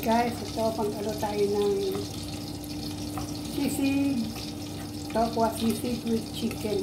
Guys, ito pang-alo tayo ng sisig, tokwa sisig with chicken.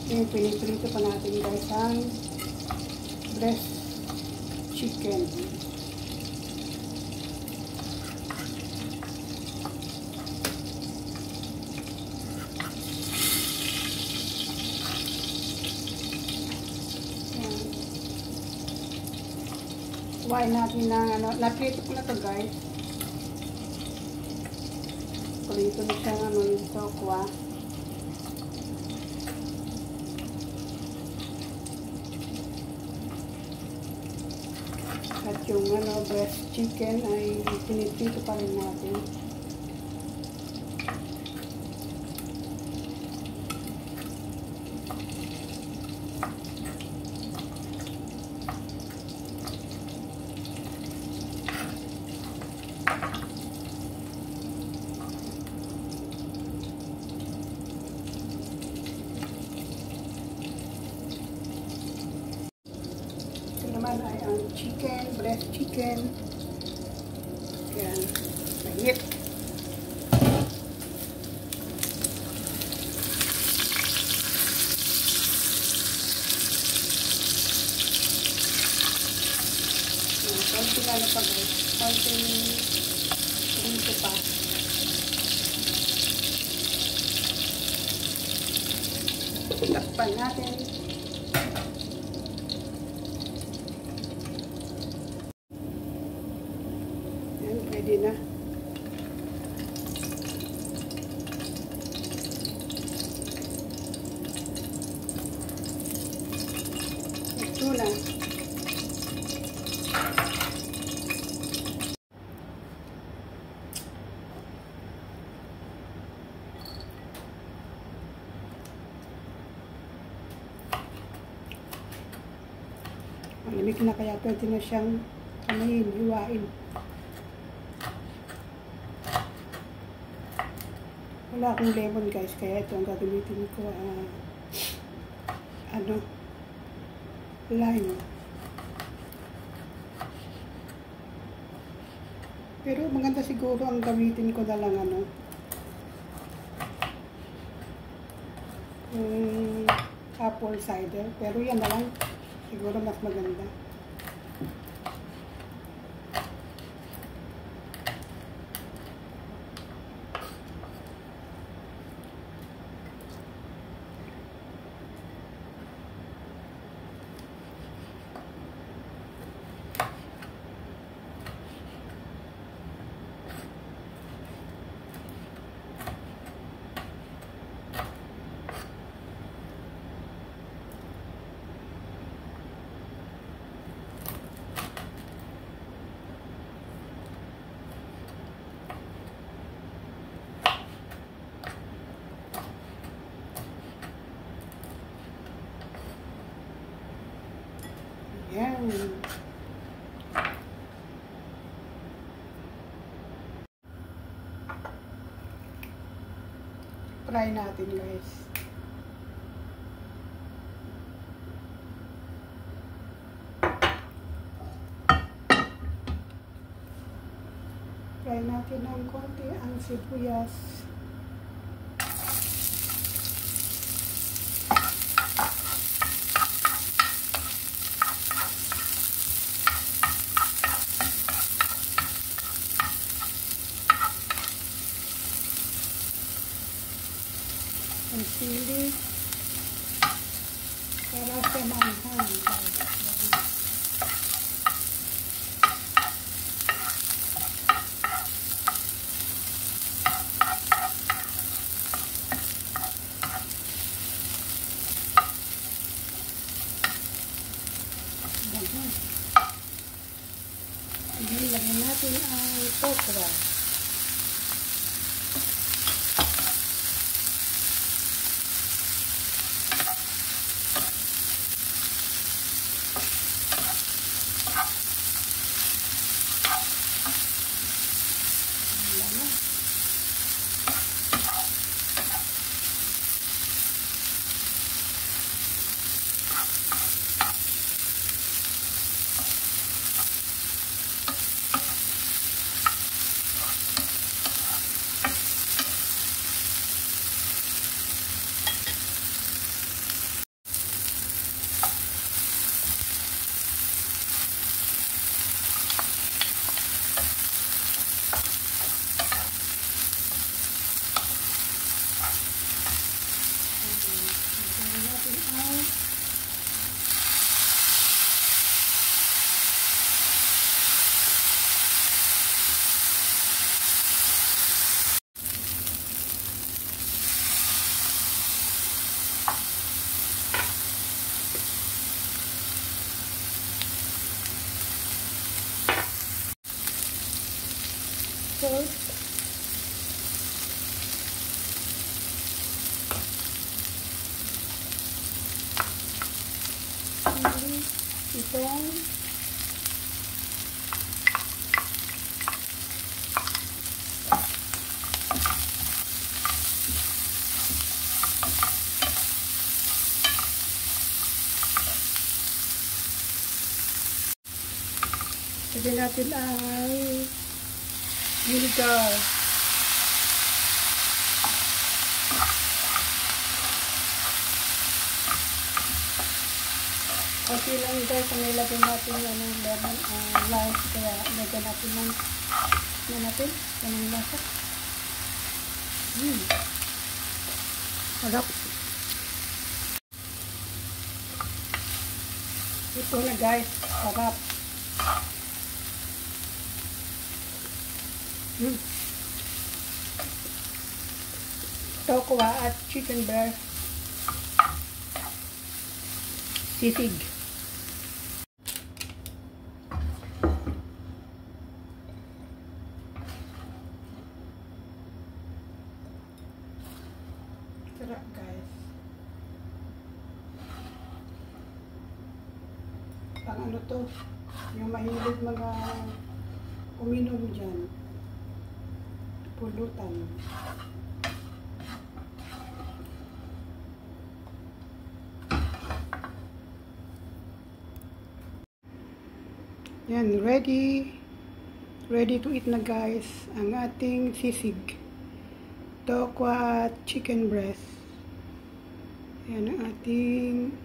Yung piniprito pa natin guys ang breast chicken. Kuhain natin ng naprito ko na to guys. Prito na siya yung tokwa. At yung breast chicken ay piniprito pa rin natin. Naman ay ang chicken, breast chicken. Yan, mahit. Konti lang na pa guys. Konti rito pa. Takpan natin. Pwede na. Ito na. Malamig na kaya pwede na siyang hiwain. Wala akong lemon guys, kaya ito ang gagamitin ko, lime. Pero maganda siguro ang gamitin ko na lang apple cider, pero yan na lang siguro mas maganda. Yan. Fry natin guys. Fry natin ng konti ang sibuyas. Ang sili para sa manghang. Lagyan natin ang tokwa. Salt. Itong lagyan natin ang vinegar. Konti lang guys ang nilagay natin yung lemon lime, kaya lagyan natin ng lasa. Sarap. Ito na guys, sarap. Tokwa at chicken breast sisig. Sarap guys. Pang ano to, yung mahilig mga uminom dyan. Pulutan. Yan, ready to eat na guys ang ating sisig. Tokwa at chicken breast. Yan ang ating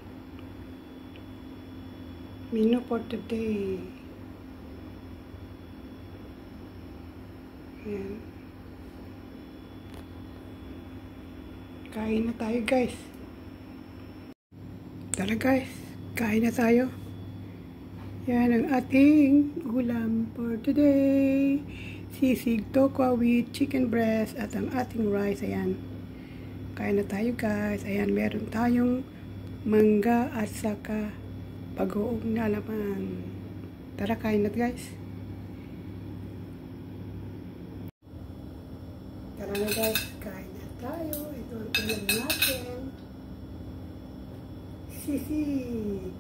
menu for today. Yan. Kain na tayo guys. Tara guys, kain na tayo. Yan ang ating ulam for today. Sisig tokwa with chicken breast at ang ating rice. Ayan. Kain na tayo guys. Ayan, meron tayong mangga at saka pag-uog na laman. Tara, kain na guys. Tara na guys, kain na tayo. Ito ang ulam natin. Sisig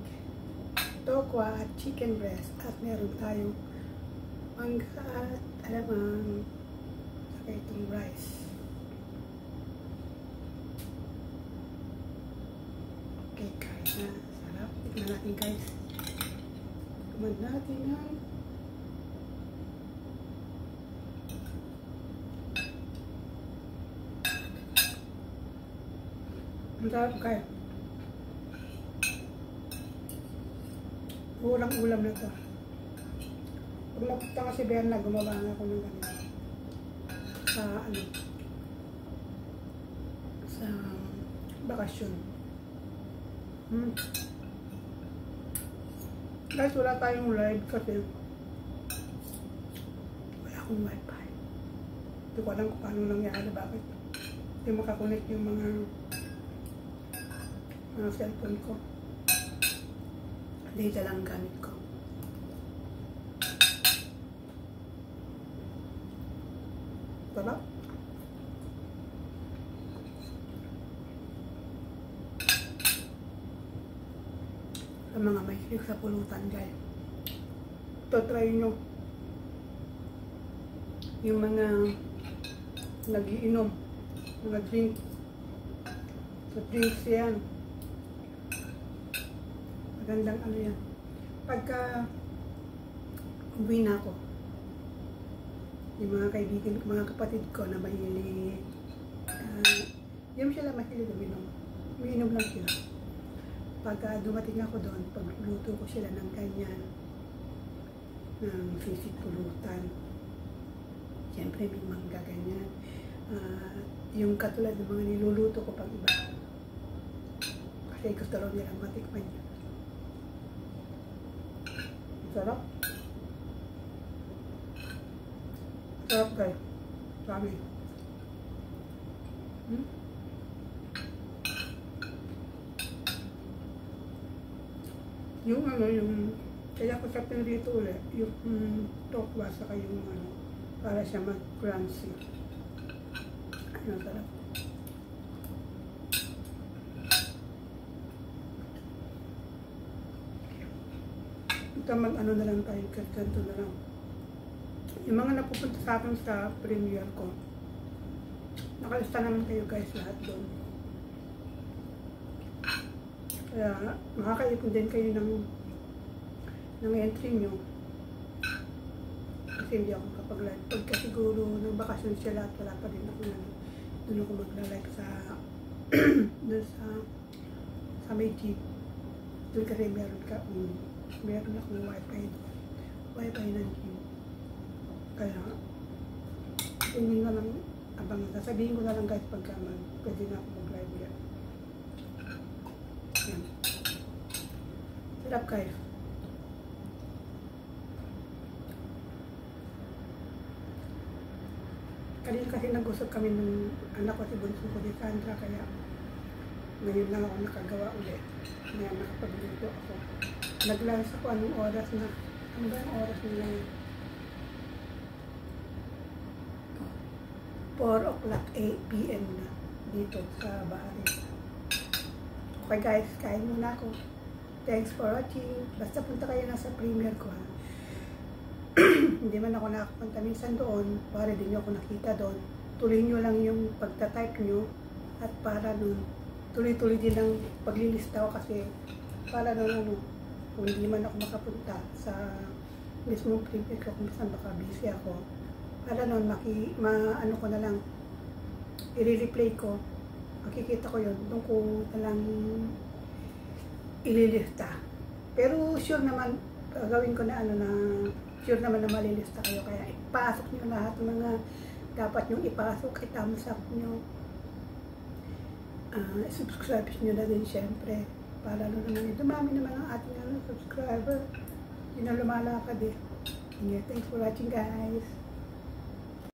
tokwa at chicken breast at meron tayong mangga at alamang saka itong rice. Okay guys, sarap. Tignan natin guys. Tignan natin ang sarap guys. Urang ulam na to. Pag napunta kasi Berna, gumawa nga ako ng ganito. Sa bakasyon. Guys, wala tayong live kasi wala akong wifi. Hindi ko alam kung paano nangyari, bakit hindi makakonect yung mga cellphone ko. Data lang gamit ko. Sarap. Sa mga may silik sa pulutan guys, ito try nyo. Yung mga nagiinom, mga drink, so drinks yan, magandang ano yan. Pagka uwi na ako, yung mga kaibigan, mga kapatid ko na mahilig, yung sila mahilig uminom, umiinom lang sila. Pagka dumating ako doon, pagluto ko sila ng ganyan, ng sisig pulutan, siyempre may mangga ganyan, yung katulad ng mga niluluto ko pag iba, kasi gusto raw nilang matikman yun. Sarap. Sarap guys. Sabi. Yung ano, yung kaya ko sa pinrito ulit, yung tokwa saka yung ano, para siya mag-crunchy. Ano, sarap. Ito mag-ano na lang tayo, ganito na lang. Yung mga napupunta sa akin sa premiere ko, nakalista naman kayo guys lahat doon. Kaya makakaipon din kayo ng entry nyo. Kasi hindi ako kapag-live. Pagka siguro ng bakasyon sila at wala pa rin ako doon ako magla-live sa doon sa may jeep. Doon kasi meron akong wifi ng jeep. Kaya hindi na lang sasabihin ko na lang guys pagka pwede na ako mag-live yan. Yan. Sarap guys. Kanina kasi nag-usap kami ng anak ko, si bunso ko, si Sandra, kaya ngayon lang ako nakagawa ulit. Ngayon nakapagluto ako. Nag-lunch ako anong oras na. Ano ba ang oras nila yun? 4 o'clock 8 p.m. na dito sa bahay. Okay guys, kain muna ako. Thanks for watching. Basta punta kayo na sa premiere ko ha. Hindi man ako nakapunta minsan doon, para din nyo ako nakita doon. Tuloy nyo lang yung pagta-type nyo at para nun tuloy-tuloy din ang paglilista ko kasi para nun kung hindi man ako makapunta sa mismong premiere ko, kung minsan baka busy ako, para nun ano ko na lang, i-replay ko, makikita ko yun, doon ko na lang ililista. Pero sure naman, gagawin ko na sure naman na malilista kayo, kaya ipasok nyo lahat ng mga dapat nyo ipasok, thumbs up nyo, subscribe nyo na din syempre, para naman dumami naman ang ating subscriber, yun na lumalakad eh. Yeah, thanks for watching guys.